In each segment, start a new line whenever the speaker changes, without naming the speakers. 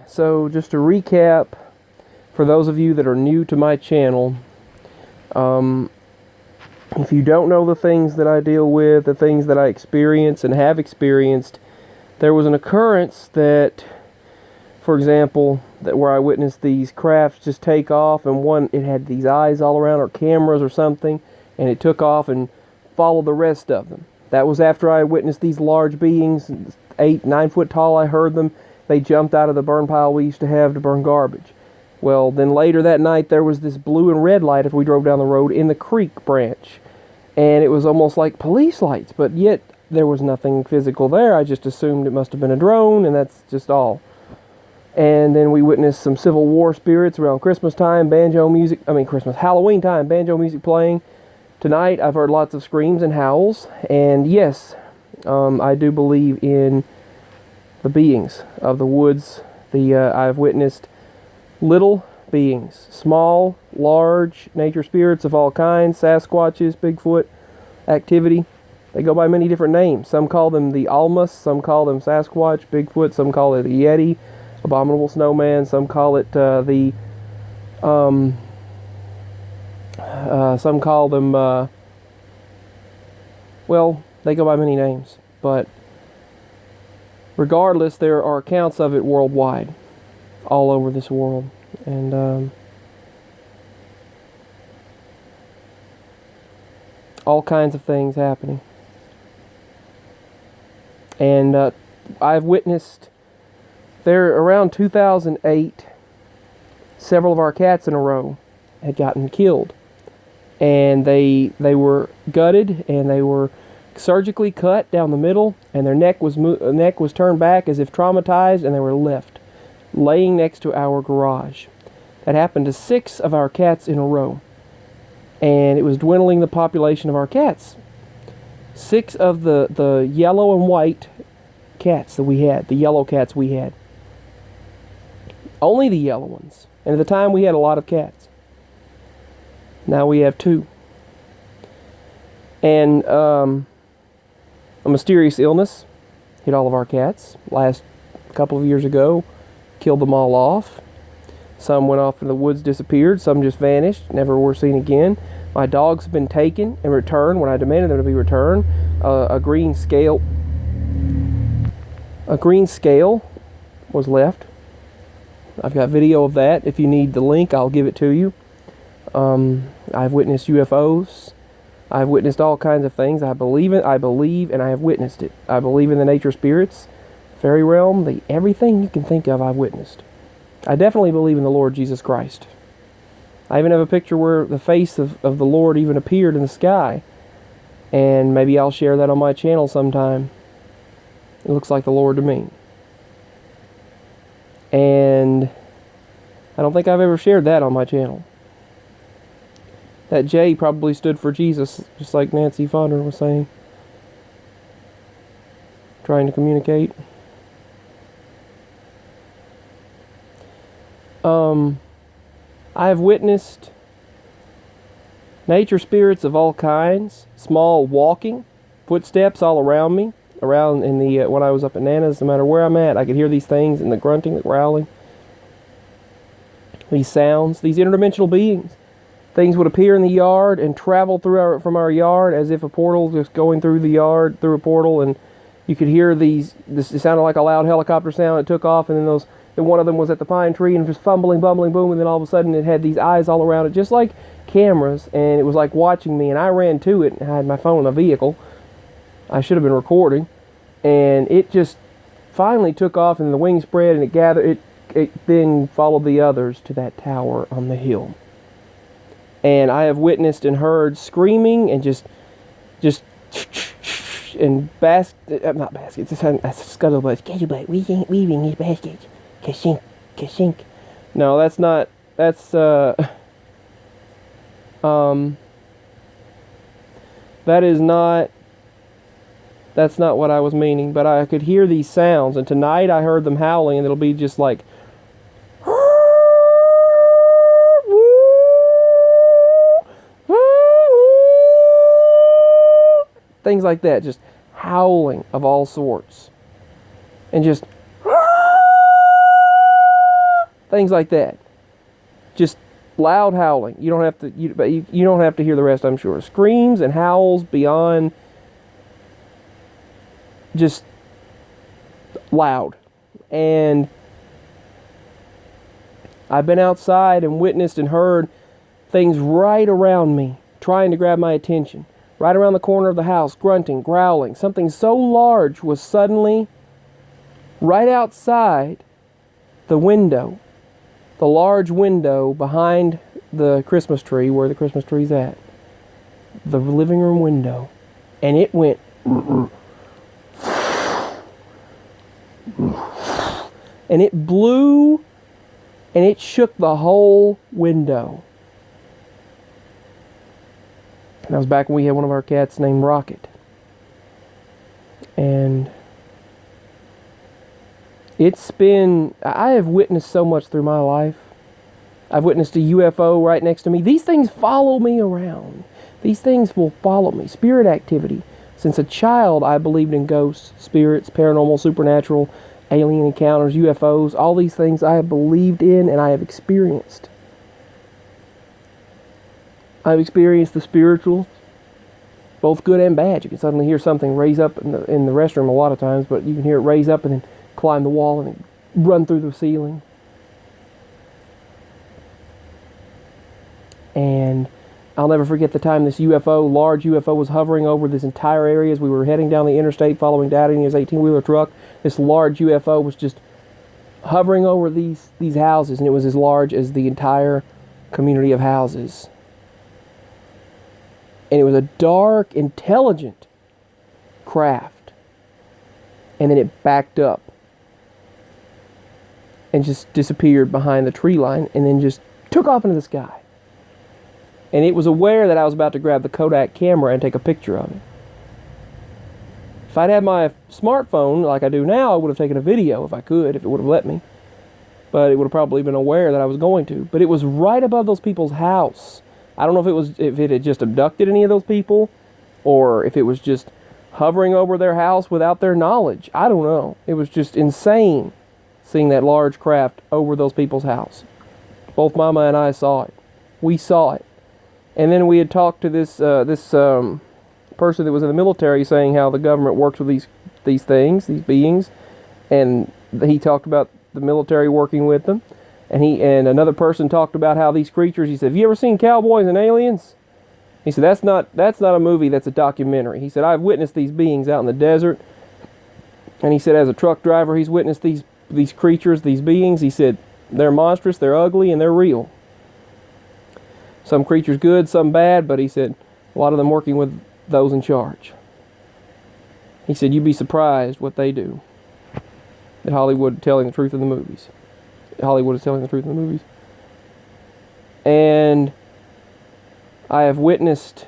So just to recap, for those of you that are new to my channel, if you don't know the things that I deal with, the things that I experience and have experienced, there was an occurrence that, for example, that where I witnessed these crafts just take off, and one, it had these eyes all around, or cameras or something, and it took off and followed the rest of them. That was after I witnessed these large beings, 8, 9 foot tall. I heard them. They jumped out of the burn pile we used to have to burn garbage. Well, then later that night, there was this blue and red light if we drove down the road in the creek branch. And it was almost like police lights, but yet there was nothing physical there. I just assumed it must have been a drone, and that's just all. And then we witnessed some Civil War spirits around Christmas time, Halloween time, banjo music playing. Tonight, I've heard lots of screams and howls, and yes, I do believe in the beings of the woods. I've witnessed little beings, small, large, nature spirits of all kinds, Sasquatches, Bigfoot, activity. They go by many different names. Some call them the Almas, some call them Sasquatch, Bigfoot, some call it the Yeti, Abominable Snowman, some call it some call them, well, they go by many names, but regardless, there are accounts of it worldwide, all over this world, and all kinds of things happening. And I've witnessed, there around 2008, several of our cats in a row had gotten killed, and they were gutted, and they were surgically cut down the middle, and their neck was turned back as if traumatized, and they were left laying next to our garage. That happened to 6 of our cats in a row, and it was dwindling the population of our cats. 6 of the yellow and white cats that we had, the yellow cats we had, only the yellow ones, and at the time we had a lot of cats. Now we have 2. And a mysterious illness hit all of our cats last couple of years ago, killed them all off. Some went off in the woods, disappeared. Some just vanished, never were seen again. My dogs have been taken and returned when I demanded them to be returned. A green scale was left. I've got video of that. If you need the link, I'll give it to you. I've witnessed UFO'S. I've witnessed all kinds of things. I believe, and I have witnessed it. I believe in the nature spirits, fairy realm, everything you can think of, I've witnessed. I definitely believe in the Lord Jesus Christ. I even have a picture where the face of the Lord even appeared in the sky. And maybe I'll share that on my channel sometime. It looks like the Lord to me. And I don't think I've ever shared that on my channel. That J probably stood for Jesus, just like Nancy Fonder was saying. Trying to communicate. I have witnessed nature spirits of all kinds, small walking, footsteps all around me, around in the, when I was up at Nana's, no matter where I'm at, I could hear these things, and the grunting, the growling, these sounds, these interdimensional beings. Things would appear in the yard and travel from our yard as if a portal just going through the yard, through a portal, and you could hear it sounded like a loud helicopter sound. It took off, and then one of them was at the pine tree and just fumbling, bumbling, boom, and then all of a sudden it had these eyes all around it, just like cameras, and it was like watching me, and I ran to it, and I had my phone in the vehicle. I should have been recording, and it just finally took off, and the wings spread, and it then followed the others to that tower on the hill. And I have witnessed and heard screaming and just and not baskets, it's a scuttlebutt, scuttlebutt, weaving his baskets, ka-sink, ka-sink. No, that's not, that's, that is not, that's not what I was meaning, but I could hear these sounds, and tonight I heard them howling, and it'll be just like, things like that, just howling of all sorts. And just things like that. Just loud howling. You don't have to. You don't have to hear the rest, I'm sure. Screams and howls beyond. Just loud. And I've been outside and witnessed and heard things right around me, trying to grab my attention. Right around the corner of the house, grunting, growling. Something so large was suddenly right outside the window. The large window behind the Christmas tree, where the Christmas tree's at. The living room window. And it went... And it blew, and it shook the whole window. And that was back when we had one of our cats named Rocket. And I have witnessed so much through my life. I've witnessed a UFO right next to me. These things follow me around. These things will follow me. Spirit activity. Since a child, I believed in ghosts, spirits, paranormal, supernatural, alien encounters, UFOs. All these things I have believed in and I have experienced. I've experienced the spiritual, both good and bad. You can suddenly hear something raise up in the restroom a lot of times, but you can hear it raise up and then climb the wall and then run through the ceiling. And I'll never forget the time this large UFO was hovering over this entire area as we were heading down the interstate following Dad in his 18-wheeler truck. This large UFO was just hovering over these houses, and it was as large as the entire community of houses. And it was a dark, intelligent craft. And then it backed up and just disappeared behind the tree line and then just took off into the sky. And it was aware that I was about to grab the Kodak camera and take a picture of it. If I'd had my smartphone like I do now, I would have taken a video if I could, if it would have let me. But it would have probably been aware that I was going to. But it was right above those people's house. I don't know if it had just abducted any of those people, or if it was just hovering over their house without their knowledge. I don't know. It was just insane seeing that large craft over those people's house. Both Mama and I saw it. We saw it. And then we had talked to this person that was in the military, saying how the government works with these things, these beings, and he talked about the military working with them. And another person talked about how these creatures, he said, "Have you ever seen Cowboys and Aliens?" He said, that's not a movie, that's a documentary. He said, "I've witnessed these beings out in the desert." And he said, as a truck driver, he's witnessed these creatures, these beings. He said, they're monstrous, they're ugly, and they're real. Some creatures good, some bad, but he said, a lot of them working with those in charge. He said, you'd be surprised what they do. That Hollywood is telling the truth in the movies. And I have witnessed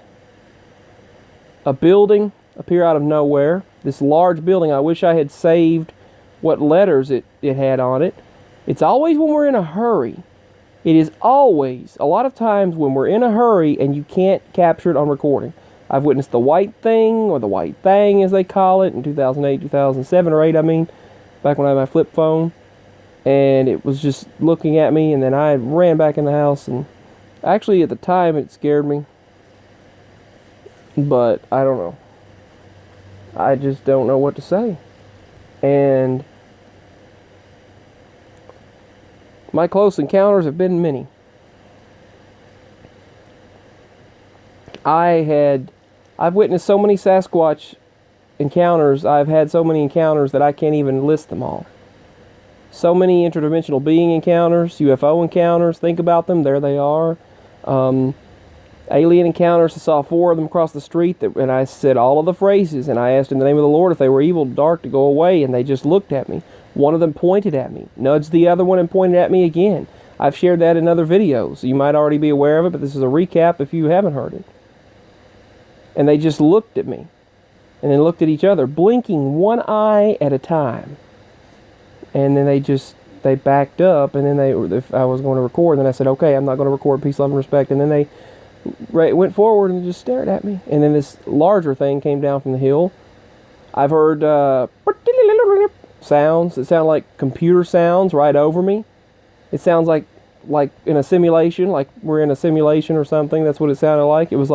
a building appear out of nowhere. This large building. I wish I had saved what letters it had on it. It's always when we're in a hurry. It is always, a lot of times when we're in a hurry and you can't capture it on recording. I've witnessed the white thing, or the white thing as they call it, in 2008, 2007 or 8, back when I had my flip phone. And it was just looking at me, and then I ran back in the house, and actually at the time it scared me. But I don't know. I just don't know what to say. And my close encounters have been many. I've witnessed so many Sasquatch encounters. I've had so many encounters that I can't even list them all. So many interdimensional being encounters, UFO encounters. Think about them. There they are. Alien encounters. I saw 4 of them across the street, and I said all of the phrases, and I asked in the name of the Lord if they were evil, dark, to go away, and they just looked at me. One of them pointed at me, nudged the other one, and pointed at me again. I've shared that in other videos. You might already be aware of it, but this is a recap if you haven't heard it. And they just looked at me, and then looked at each other, blinking one eye at a time. And then they backed up, and then if I was going to record, then I said, okay, I'm not going to record, peace, love, and respect. And then they went forward and just stared at me. And then this larger thing came down from the hill. I've heard sounds that sound like computer sounds right over me. It sounds like in a simulation, like we're in a simulation or something. That's what it sounded like. It was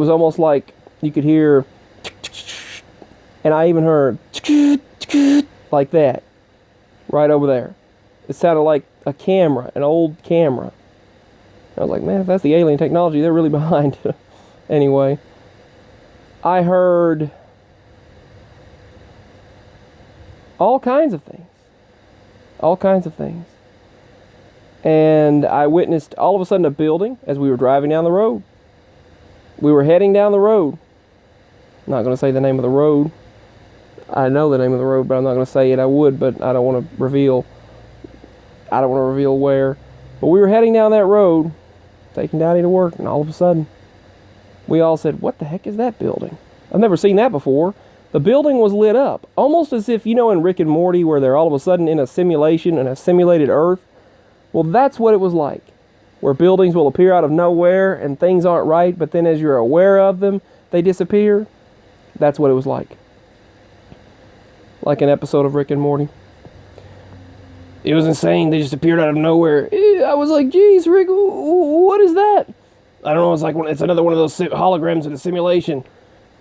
almost like you could hear, and I even heard like that right over there. It sounded like a camera, an old camera. I was like, man, if that's the alien technology, they're really behind. Anyway, I heard all kinds of things. All kinds of things. And I witnessed all of a sudden a building as we were driving down the road. We were heading down the road. I'm not going to say the name of the road. I know the name of the road, but I'm not going to say it. I would, but I don't want to reveal. I don't want to reveal where. But we were heading down that road, taking Daddy to work, and all of a sudden, we all said, what the heck is that building? I've never seen that before. The building was lit up, almost as if, in Rick and Morty, where they're all of a sudden in a simulation, in a simulated Earth. Well, that's what it was like, where buildings will appear out of nowhere, and things aren't right, but then as you're aware of them, they disappear. That's what it was like. Like an episode of Rick and Morty. It was insane. They just appeared out of nowhere. I was like, geez, Rick, what is that? I don't know. It's another one of those holograms in a simulation.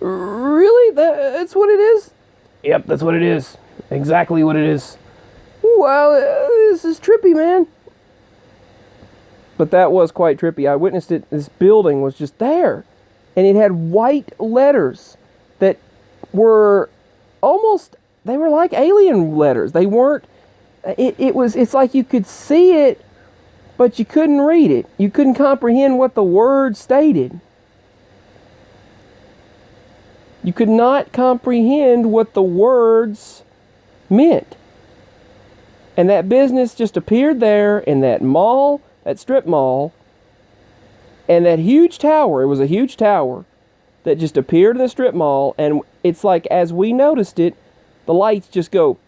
Really? That's what it is? Yep, that's what it is. Exactly what it is. Wow, this is trippy, man. But that was quite trippy. I witnessed it. This building was just there. And it had white letters that were they were like alien letters. They weren't, it's like you could see it, but you couldn't read it. You couldn't comprehend what the word stated. You could not comprehend what the words meant. And that business just appeared there in that mall, that strip mall, and that huge tower. It was a huge tower that just appeared in the strip mall, and it's like as we noticed it, the lights just go,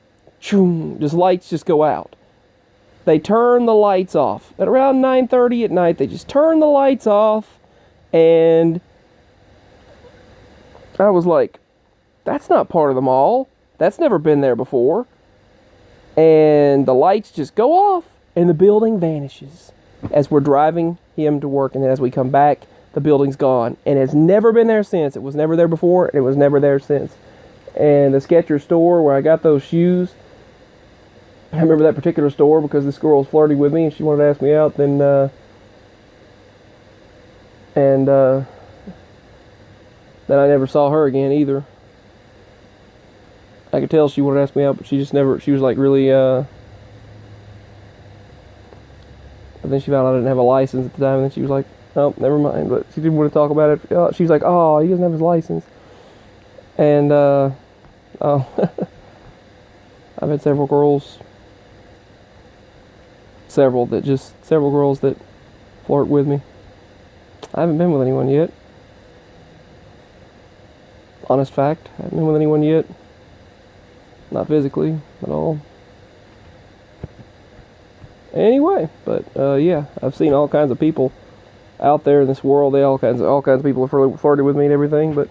choom, lights just go out. They turn the lights off. At around 9:30 at night, they just turn the lights off, and I was like, that's not part of the mall. That's never been there before. And the lights just go off, and the building vanishes as we're driving him to work, and then as we come back, the building's gone, and it's never been there since. It was never there before, and it was never there since. And the Skechers store where I got those shoes, I remember that particular store because this girl was flirting with me and she wanted to ask me out. Then I never saw her again either. I could tell she wanted to ask me out, but she just never. She was like really. But then she found out I didn't have a license at the time, and then she was like, "Oh, never mind." But she didn't want to talk about it. She was like, "Oh, he doesn't have his license." And I've had several girls that flirt with me. I haven't been with anyone yet. Honest fact, I haven't been with anyone yet. Not physically at all. Anyway, but yeah, I've seen all kinds of people out there in this world. All kinds of people have flirted with me and everything. But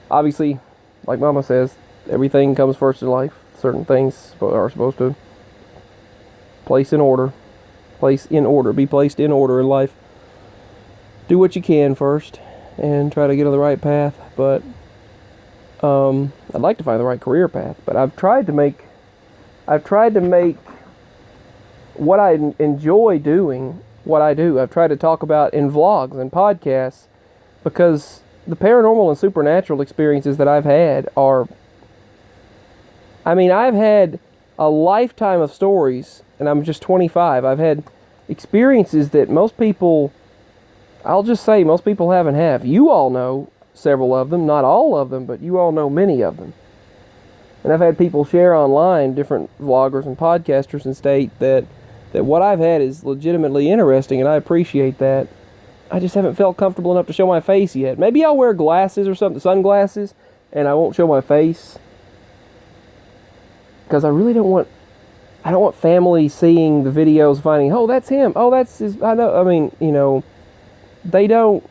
obviously, like Mama says, everything comes first in life. Certain things are supposed to be placed in order in life. Do what you can first and try to get on the right path. But I'd like to find the right career path. But I've tried to make what I enjoy doing what I do. I've tried to talk about in vlogs and podcasts, because the paranormal and supernatural experiences that I've had are, I've had a lifetime of stories, and I'm just 25. I've had experiences that most people haven't had. You all know several of them, not all of them, but you all know many of them. And I've had people share online, different vloggers and podcasters, and state that what I've had is legitimately interesting, and I appreciate that. I just haven't felt comfortable enough to show my face yet. Maybe I'll wear glasses or something, sunglasses, and I won't show my face. Because I really don't want family seeing the videos, finding, oh, that's him, oh, that's his, I know, they don't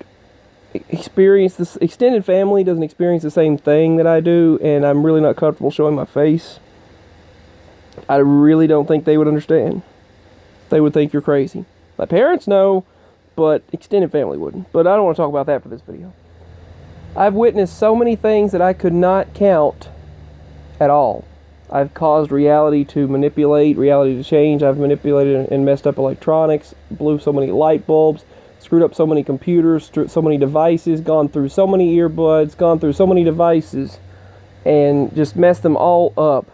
experience this. Extended family doesn't experience the same thing that I do, and I'm really not comfortable showing my face. I really don't think they would understand. They would think you're crazy. My parents know, but extended family wouldn't. But I don't want to talk about that for this video. I've witnessed so many things that I could not count at all. I've caused reality to manipulate, reality to change. I've manipulated and messed up electronics, blew so many light bulbs, screwed up so many computers, so many devices, gone through so many earbuds, gone through so many devices, and just messed them all up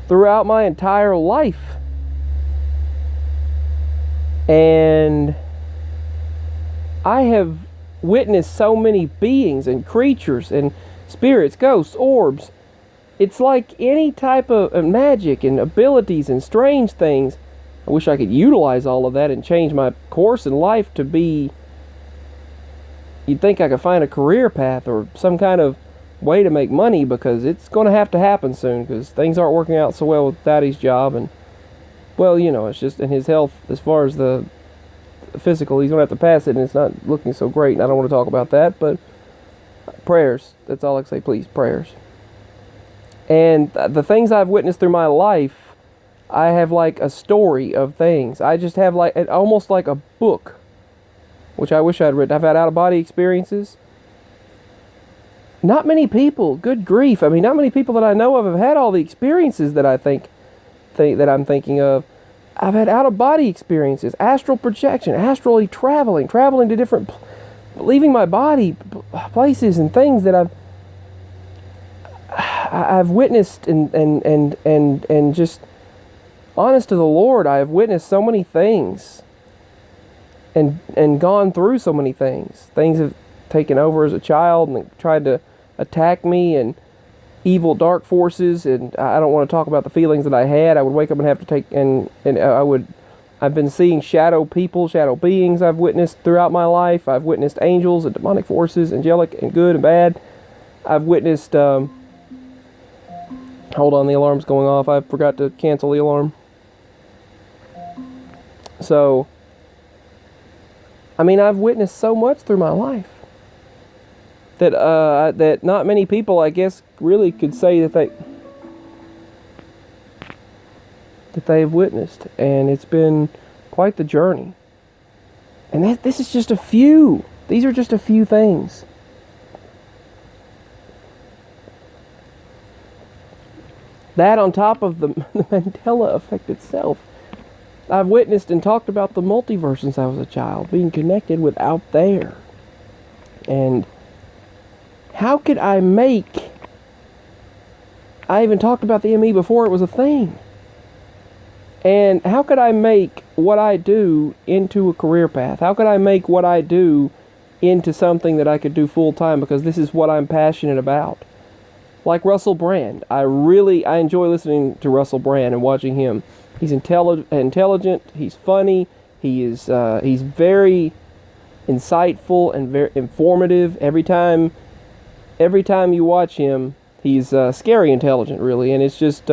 throughout my entire life. And I have witnessed so many beings and creatures and spirits, ghosts, orbs. It's like any type of magic and abilities and strange things. I wish I could utilize all of that and change my course in life to be... You'd think I could find a career path or some kind of way to make money, because it's going to have to happen soon, because things aren't working out so well with Daddy's job. And, well, you know, it's just in his health, as far as the physical, he's going to have to pass it, and it's not looking so great, and I don't want to talk about that, but prayers. That's all I can say, please, prayers. And the things I've witnessed through my life, I have like a story of things. I just have like almost like a book, which I wish I'd written. I've had out-of-body experiences. Not many people, good grief, I mean, not many people that I know of have had all the experiences that I think that I'm thinking of. I've had out-of-body experiences, astral projection, astrally traveling to different, leaving my body, places and things that I've witnessed, and just honest to the Lord, I have witnessed so many things and gone through so many things. Things have taken over as a child and tried to attack me, and evil dark forces, and I don't want to talk about the feelings that I had. I would wake up and have to take, I've been seeing shadow people, shadow beings I've witnessed throughout my life. I've witnessed angels and demonic forces, angelic and good and bad. I've witnessed, hold on, the alarm's going off. I forgot to cancel the alarm. So, I mean, I've witnessed so much through my life that not many people, I guess, really could say that they've witnessed, and it's been quite the journey. And this is just a few. These are just a few things. That on top of the Mandela effect itself. I've witnessed and talked about the multiverse since I was a child, being connected with out there. And how could I even talked about the ME before it was a thing. And how could I make what I do into a career path? How could I make what I do into something that I could do full time, because this is what I'm passionate about? Like Russell Brand. I enjoy listening to Russell Brand and watching him. He's intelligent, he's funny, he's very insightful and very informative. Every time you watch him, he's scary intelligent, really, and it's just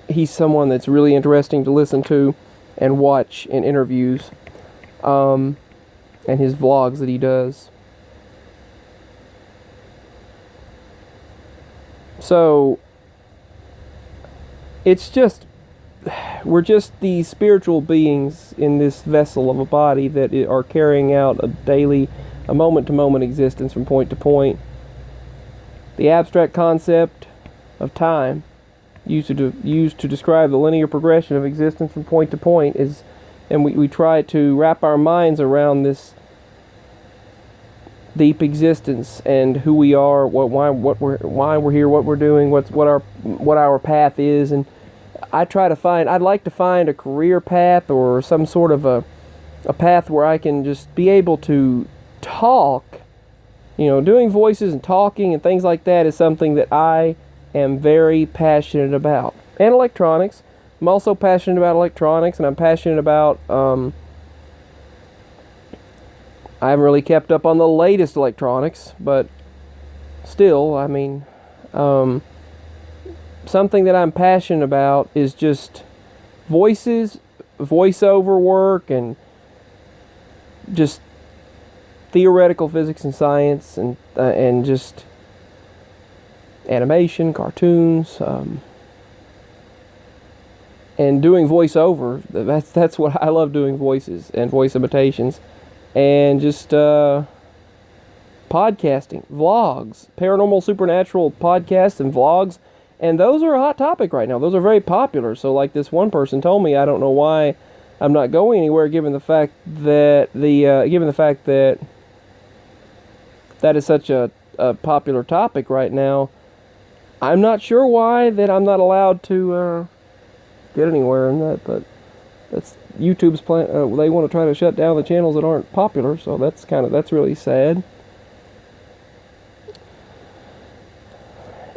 he's someone that's really interesting to listen to and watch in interviews, and his vlogs that he does. So it's just, we're just these spiritual beings in this vessel of a body that are carrying out a moment-to-moment existence from point to point. The abstract concept of time, used to describe the linear progression of existence from point to point, is, and we try to wrap our minds around this deep existence and who we are, why we're here, what we're doing, what our path is. And I'd like to find a career path or some sort of a path where I can just be able to talk. Doing voices and talking and things like that is something that I am very passionate about. And electronics. I'm also passionate about electronics, and I'm passionate about, I haven't really kept up on the latest electronics, but still, I mean, something that I'm passionate about is just voiceover work, and just theoretical physics and science, and just animation, cartoons, and doing voiceover. That's what I love, doing voices and voice imitations, and just podcasting, vlogs, paranormal, supernatural podcasts and vlogs, and those are a hot topic right now. Those are very popular. So like this one person told me, I don't know why I'm not going anywhere, given the fact that that is such a popular topic right now. I'm not sure why that I'm not allowed to get anywhere in that, but that's YouTube's plan. They want to try to shut down the channels that aren't popular, so that's really sad.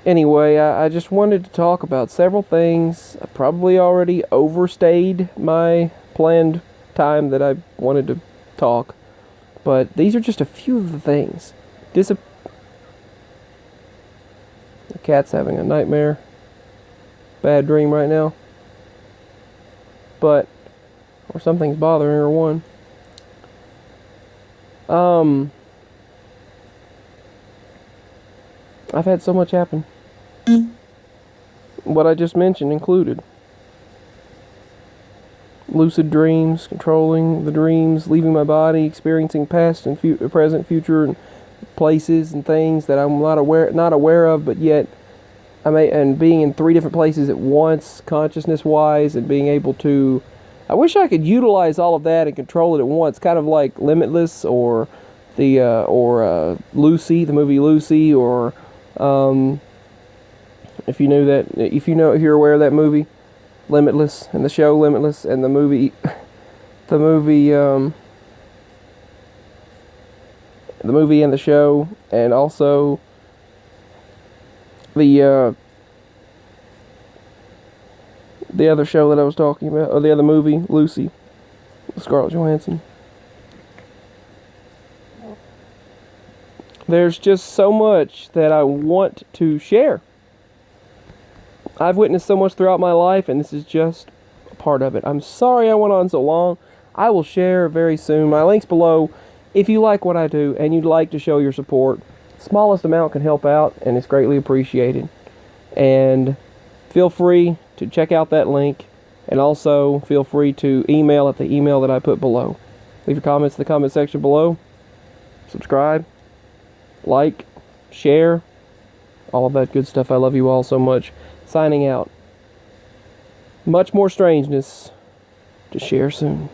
Anyway, I just wanted to talk about several things. I probably already overstayed my planned time that I wanted to talk, but these are just a few of the things. The cat's having a nightmare, bad dream right now, or something's bothering her. I've had so much happen. What I just mentioned included lucid dreams, controlling the dreams, leaving my body, experiencing past and present, future, and places and things that I'm not aware of, but yet and being in 3 different places at once, consciousness-wise, and being able to. I wish I could utilize all of that and control it at once, kind of like Limitless, or Lucy, the movie Lucy, or if you're aware of that movie, Limitless, and the show Limitless, and the movie and the show, and also the other show that I was talking about, or the other movie, Lucy, with Scarlett Johansson. There's just so much that I want to share. I've witnessed so much throughout my life, and this is just a part of it. I'm sorry I went on so long. I will share very soon. My link's below. If you like what I do and you'd like to show your support, smallest amount can help out, and it's greatly appreciated. And feel free to check out that link, and also feel free to email at the email that I put below. Leave your comments in the comment section below. Subscribe, like, share, all of that good stuff. I love you all so much. Signing out. Much more strangeness to share soon.